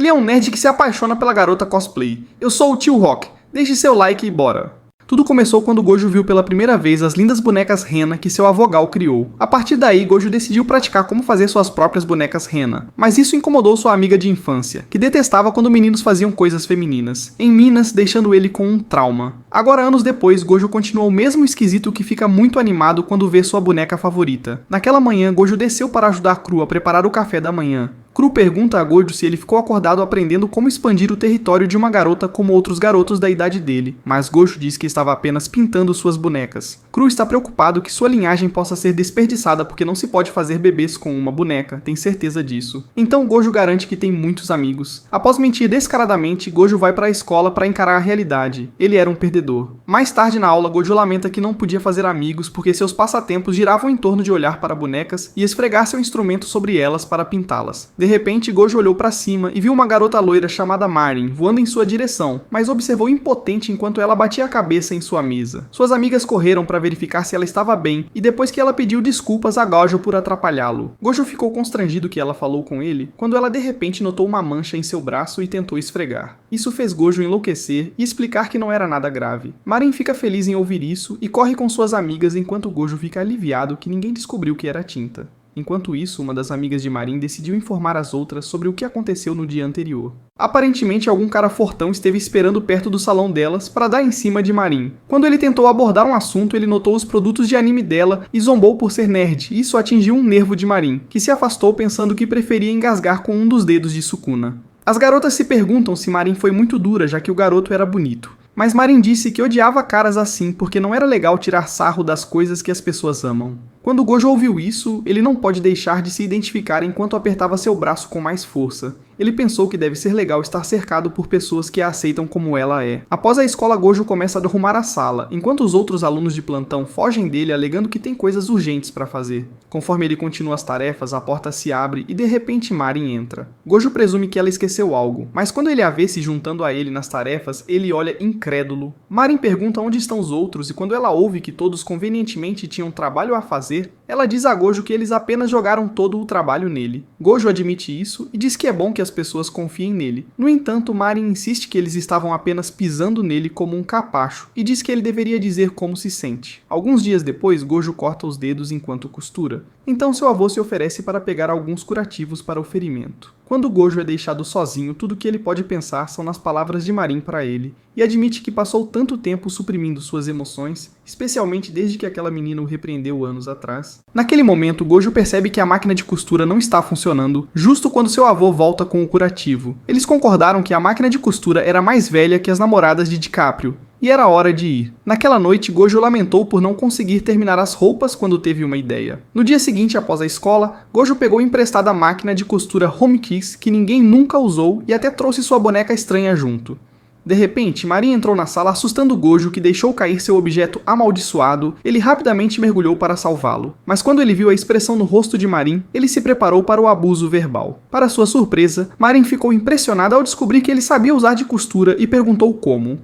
Ele é um nerd que se apaixona pela garota cosplay. Eu sou o Tio Rock. Deixe seu like e bora! Tudo começou quando Gojo viu pela primeira vez as lindas bonecas Rena que seu avô Gal criou. A partir daí, Gojo decidiu praticar como fazer suas próprias bonecas Rena. Mas isso incomodou sua amiga de infância, que detestava quando meninos faziam coisas femininas, em Minas, deixando ele com um trauma. Agora, anos depois, Gojo continua o mesmo esquisito que fica muito animado quando vê sua boneca favorita. Naquela manhã, Gojo desceu para ajudar Cru a preparar o café da manhã. Cru pergunta a Gojo se ele ficou acordado aprendendo como expandir o território de uma garota como outros garotos da idade dele, mas Gojo diz que estava apenas pintando suas bonecas. Cru está preocupado que sua linhagem possa ser desperdiçada porque não se pode fazer bebês com uma boneca, tem certeza disso. Então Gojo garante que tem muitos amigos. Após mentir descaradamente, Gojo vai para a escola para encarar a realidade. Ele era um perdedor. Mais tarde na aula, Gojo lamenta que não podia fazer amigos porque seus passatempos giravam em torno de olhar para bonecas e esfregar seu instrumento sobre elas para pintá-las. De repente, Gojo olhou para cima e viu uma garota loira chamada Marin voando em sua direção, mas observou impotente enquanto ela batia a cabeça em sua mesa. Suas amigas correram para verificar se ela estava bem e depois que ela pediu desculpas a Gojo por atrapalhá-lo. Gojo ficou constrangido que ela falou com ele quando ela de repente notou uma mancha em seu braço e tentou esfregar. Isso fez Gojo enlouquecer e explicar que não era nada grave. Marin fica feliz em ouvir isso e corre com suas amigas enquanto Gojo fica aliviado que ninguém descobriu que era tinta. Enquanto isso, uma das amigas de Marin decidiu informar as outras sobre o que aconteceu no dia anterior. Aparentemente, algum cara fortão esteve esperando perto do salão delas para dar em cima de Marin. Quando ele tentou abordar um assunto, ele notou os produtos de anime dela e zombou por ser nerd, e isso atingiu um nervo de Marin, que se afastou pensando que preferia engasgar com um dos dedos de Sukuna. As garotas se perguntam se Marin foi muito dura, já que o garoto era bonito. Mas Marin disse que odiava caras assim porque não era legal tirar sarro das coisas que as pessoas amam. Quando Gojo ouviu isso, ele não pode deixar de se identificar enquanto apertava seu braço com mais força. Ele pensou que deve ser legal estar cercado por pessoas que a aceitam como ela é. Após a escola, Gojo começa a arrumar a sala, enquanto os outros alunos de plantão fogem dele alegando que tem coisas urgentes para fazer. Conforme ele continua as tarefas, a porta se abre e de repente Marin entra. Gojo presume que ela esqueceu algo, mas quando ele a vê se juntando a ele nas tarefas, ele olha incrédulo. Marin pergunta onde estão os outros e quando ela ouve que todos convenientemente tinham trabalho a fazer, ela diz a Gojo que eles apenas jogaram todo o trabalho nele. Gojo admite isso e diz que é bom que as pessoas confiem nele. No entanto, Marin insiste que eles estavam apenas pisando nele como um capacho e diz que ele deveria dizer como se sente. Alguns dias depois, Gojo corta os dedos enquanto costura. Então seu avô se oferece para pegar alguns curativos para o ferimento. Quando Gojo é deixado sozinho, tudo que ele pode pensar são nas palavras de Marin para ele, e admite que passou tanto tempo suprimindo suas emoções, especialmente desde que aquela menina o repreendeu anos atrás. Naquele momento, Gojo percebe que a máquina de costura não está funcionando, justo quando seu avô volta com o curativo. Eles concordaram que a máquina de costura era mais velha que as namoradas de DiCaprio, e era hora de ir. Naquela noite, Gojo lamentou por não conseguir terminar as roupas quando teve uma ideia. No dia seguinte, após a escola, Gojo pegou emprestada a máquina de costura Home Kiss que ninguém nunca usou e até trouxe sua boneca estranha junto. De repente, Marin entrou na sala assustando Gojo, que deixou cair seu objeto amaldiçoado. Ele rapidamente mergulhou para salvá-lo. Mas quando ele viu a expressão no rosto de Marin, ele se preparou para o abuso verbal. Para sua surpresa, Marin ficou impressionada ao descobrir que ele sabia usar de costura e perguntou como.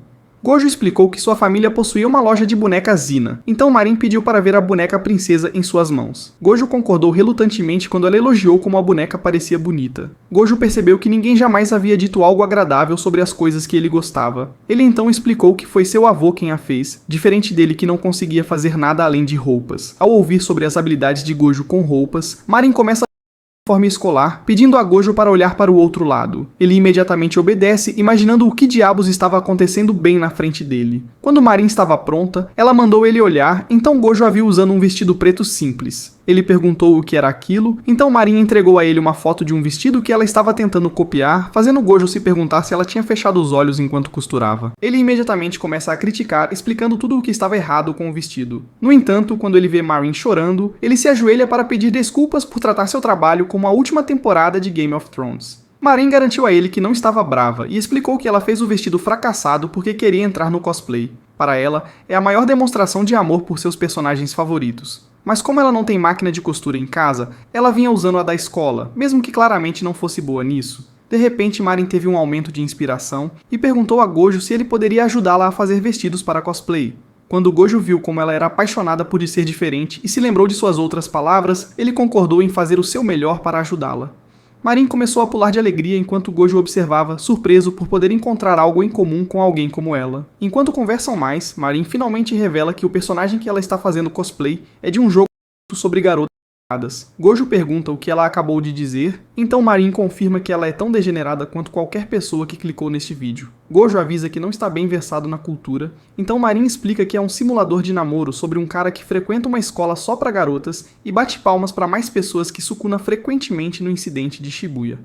Gojo explicou que sua família possuía uma loja de bonecas Zina, então Marin pediu para ver a boneca princesa em suas mãos. Gojo concordou relutantemente quando ela elogiou como a boneca parecia bonita. Gojo percebeu que ninguém jamais havia dito algo agradável sobre as coisas que ele gostava. Ele então explicou que foi seu avô quem a fez, diferente dele que não conseguia fazer nada além de roupas. Ao ouvir sobre as habilidades de Gojo com roupas, Marin começa uniforme escolar, pedindo a Gojo para olhar para o outro lado. Ele imediatamente obedece, imaginando o que diabos estava acontecendo bem na frente dele. Quando Marin estava pronta, ela mandou ele olhar, então Gojo a viu usando um vestido preto simples. Ele perguntou o que era aquilo, então Marin entregou a ele uma foto de um vestido que ela estava tentando copiar, fazendo Gojo se perguntar se ela tinha fechado os olhos enquanto costurava. Ele imediatamente começa a criticar, explicando tudo o que estava errado com o vestido. No entanto, quando ele vê Marin chorando, ele se ajoelha para pedir desculpas por tratar seu trabalho como a última temporada de Game of Thrones. Marin garantiu a ele que não estava brava e explicou que ela fez o vestido fracassado porque queria entrar no cosplay. Para ela, é a maior demonstração de amor por seus personagens favoritos. Mas como ela não tem máquina de costura em casa, ela vinha usando a da escola, mesmo que claramente não fosse boa nisso. De repente, Marin teve um aumento de inspiração e perguntou a Gojo se ele poderia ajudá-la a fazer vestidos para cosplay. Quando Gojo viu como ela era apaixonada por ser diferente e se lembrou de suas outras palavras, ele concordou em fazer o seu melhor para ajudá-la. Marin começou a pular de alegria enquanto Gojo observava, surpreso por poder encontrar algo em comum com alguém como ela. Enquanto conversam mais, Marin finalmente revela que o personagem que ela está fazendo cosplay é de um jogo sobre garotas. Gojo pergunta o que ela acabou de dizer, então Marin confirma que ela é tão degenerada quanto qualquer pessoa que clicou neste vídeo. Gojo avisa que não está bem versado na cultura, então Marin explica que é um simulador de namoro sobre um cara que frequenta uma escola só para garotas e bate palmas para mais pessoas que Sukuna frequentemente no incidente de Shibuya.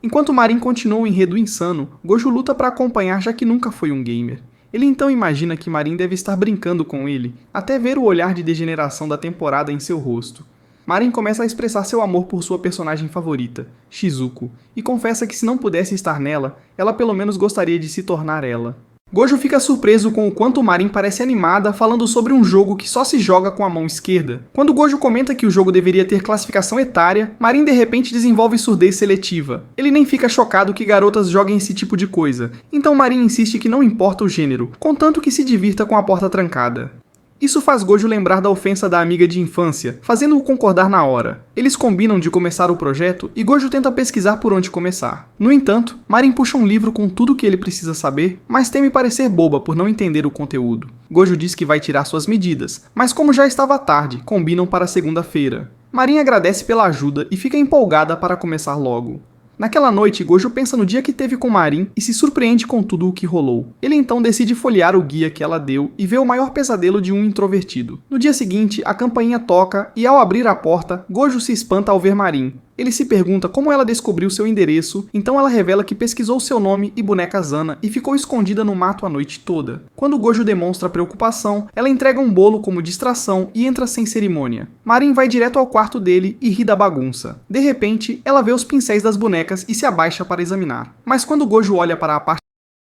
Enquanto Marin continua o enredo insano, Gojo luta para acompanhar já que nunca foi um gamer. Ele então imagina que Marin deve estar brincando com ele, até ver o olhar de degeneração da temporada em seu rosto. Marin começa a expressar seu amor por sua personagem favorita, Shizuko, e confessa que se não pudesse estar nela, ela pelo menos gostaria de se tornar ela. Gojo fica surpreso com o quanto Marin parece animada falando sobre um jogo que só se joga com a mão esquerda. Quando Gojo comenta que o jogo deveria ter classificação etária, Marin de repente desenvolve surdez seletiva. Ele nem fica chocado que garotas joguem esse tipo de coisa, então Marin insiste que não importa o gênero, contanto que se divirta com a porta trancada. Isso faz Gojo lembrar da ofensa da amiga de infância, fazendo-o concordar na hora. Eles combinam de começar o projeto e Gojo tenta pesquisar por onde começar. No entanto, Marin puxa um livro com tudo o que ele precisa saber, mas teme parecer boba por não entender o conteúdo. Gojo diz que vai tirar suas medidas, mas como já estava tarde, combinam para segunda-feira. Marin agradece pela ajuda e fica empolgada para começar logo. Naquela noite, Gojo pensa no dia que teve com Marin e se surpreende com tudo o que rolou. Ele então decide folhear o guia que ela deu e vê o maior pesadelo de um introvertido. No dia seguinte, a campainha toca e ao abrir a porta, Gojo se espanta ao ver Marin. Ele se pergunta como ela descobriu seu endereço, então ela revela que pesquisou seu nome e boneca Zana e ficou escondida no mato a noite toda. Quando Gojo demonstra preocupação, ela entrega um bolo como distração e entra sem cerimônia. Marin vai direto ao quarto dele e ri da bagunça. De repente, ela vê os pincéis das bonecas e se abaixa para examinar. Mas quando Gojo olha para a parte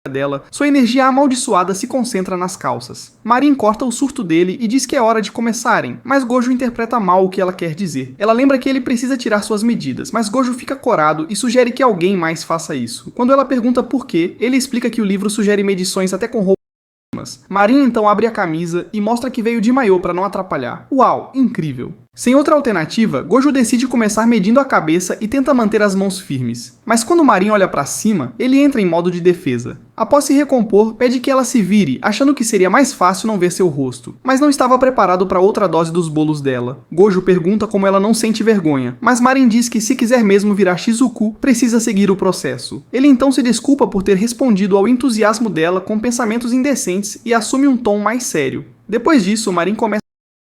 dela, sua energia amaldiçoada se concentra nas calças. Marin corta o surto dele e diz que é hora de começarem, mas Gojo interpreta mal o que ela quer dizer. Ela lembra que ele precisa tirar suas medidas, mas Gojo fica corado e sugere que alguém mais faça isso. Quando ela pergunta por quê, ele explica que o livro sugere medições até com roupas. Marin então abre a camisa e mostra que veio de maiô para não atrapalhar. Uau, incrível! Sem outra alternativa, Gojo decide começar medindo a cabeça e tenta manter as mãos firmes. Mas quando Marin olha para cima, ele entra em modo de defesa. Após se recompor, pede que ela se vire, achando que seria mais fácil não ver seu rosto, mas não estava preparado para outra dose dos bolos dela. Gojo pergunta como ela não sente vergonha, mas Marin diz que se quiser mesmo virar Shizuku, precisa seguir o processo. Ele então se desculpa por ter respondido ao entusiasmo dela com pensamentos indecentes e assume um tom mais sério. Depois disso, Marin começa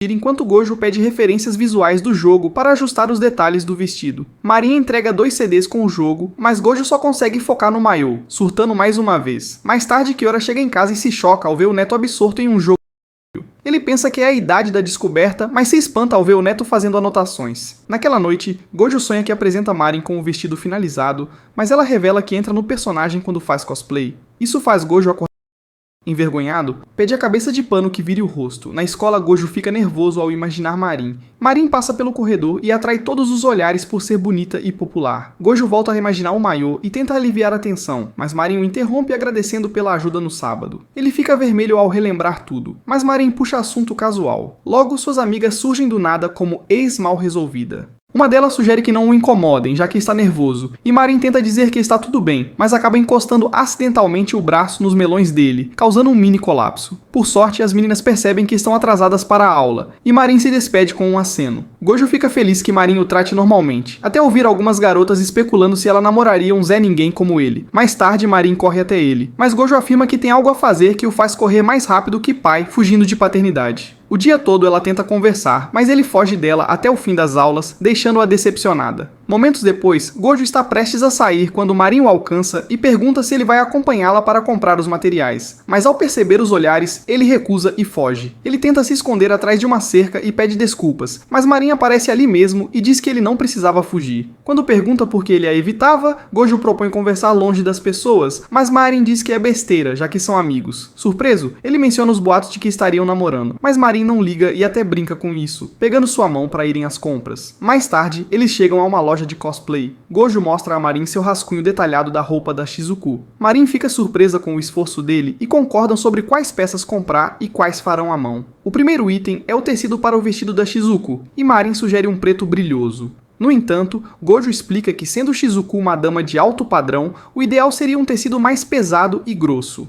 enquanto Gojo pede referências visuais do jogo para ajustar os detalhes do vestido. Marin entrega 2 CDs com o jogo, mas Gojo só consegue focar no maiô, surtando mais uma vez. Mais tarde, Kiora chega em casa e se choca ao ver o neto absorto em um jogo. Ele pensa que é a idade da descoberta, mas se espanta ao ver o neto fazendo anotações. Naquela noite, Gojo sonha que apresenta Marin com o vestido finalizado, mas ela revela que entra no personagem quando faz cosplay. Isso faz Gojo acordar. Envergonhado, pede a cabeça de pano que vire o rosto. Na escola, Gojo fica nervoso ao imaginar Marin. Marin passa pelo corredor e atrai todos os olhares por ser bonita e popular. Gojo volta a imaginar o maiô e tenta aliviar a tensão, mas Marin o interrompe agradecendo pela ajuda no sábado. Ele fica vermelho ao relembrar tudo, mas Marin puxa assunto casual. Logo, suas amigas surgem do nada como ex mal resolvida. Uma delas sugere que não o incomodem, já que está nervoso, e Marin tenta dizer que está tudo bem, mas acaba encostando acidentalmente o braço nos melões dele, causando um mini colapso. Por sorte, as meninas percebem que estão atrasadas para a aula, e Marin se despede com um aceno. Gojo fica feliz que Marin o trate normalmente, até ouvir algumas garotas especulando se ela namoraria um Zé Ninguém como ele. Mais tarde, Marin corre até ele, mas Gojo afirma que tem algo a fazer que o faz correr mais rápido que pai, fugindo de paternidade. O dia todo ela tenta conversar, mas ele foge dela até o fim das aulas, deixando-a decepcionada. Momentos depois, Gojo está prestes a sair quando Marin o alcança e pergunta se ele vai acompanhá-la para comprar os materiais. Mas ao perceber os olhares, ele recusa e foge. Ele tenta se esconder atrás de uma cerca e pede desculpas, mas Marin aparece ali mesmo e diz que ele não precisava fugir. Quando pergunta por que ele a evitava, Gojo propõe conversar longe das pessoas, mas Marin diz que é besteira, já que são amigos. Surpreso, ele menciona os boatos de que estariam namorando, mas Marin não liga e até brinca com isso, pegando sua mão para irem às compras. Mais tarde, eles chegam a uma loja de cosplay. Gojo mostra a Marin seu rascunho detalhado da roupa da Shizuku. Marin fica surpresa com o esforço dele e concordam sobre quais peças comprar e quais farão à mão. O primeiro item é o tecido para o vestido da Shizuku, e Marin sugere um preto brilhoso. No entanto, Gojo explica que, sendo Shizuku uma dama de alto padrão, o ideal seria um tecido mais pesado e grosso.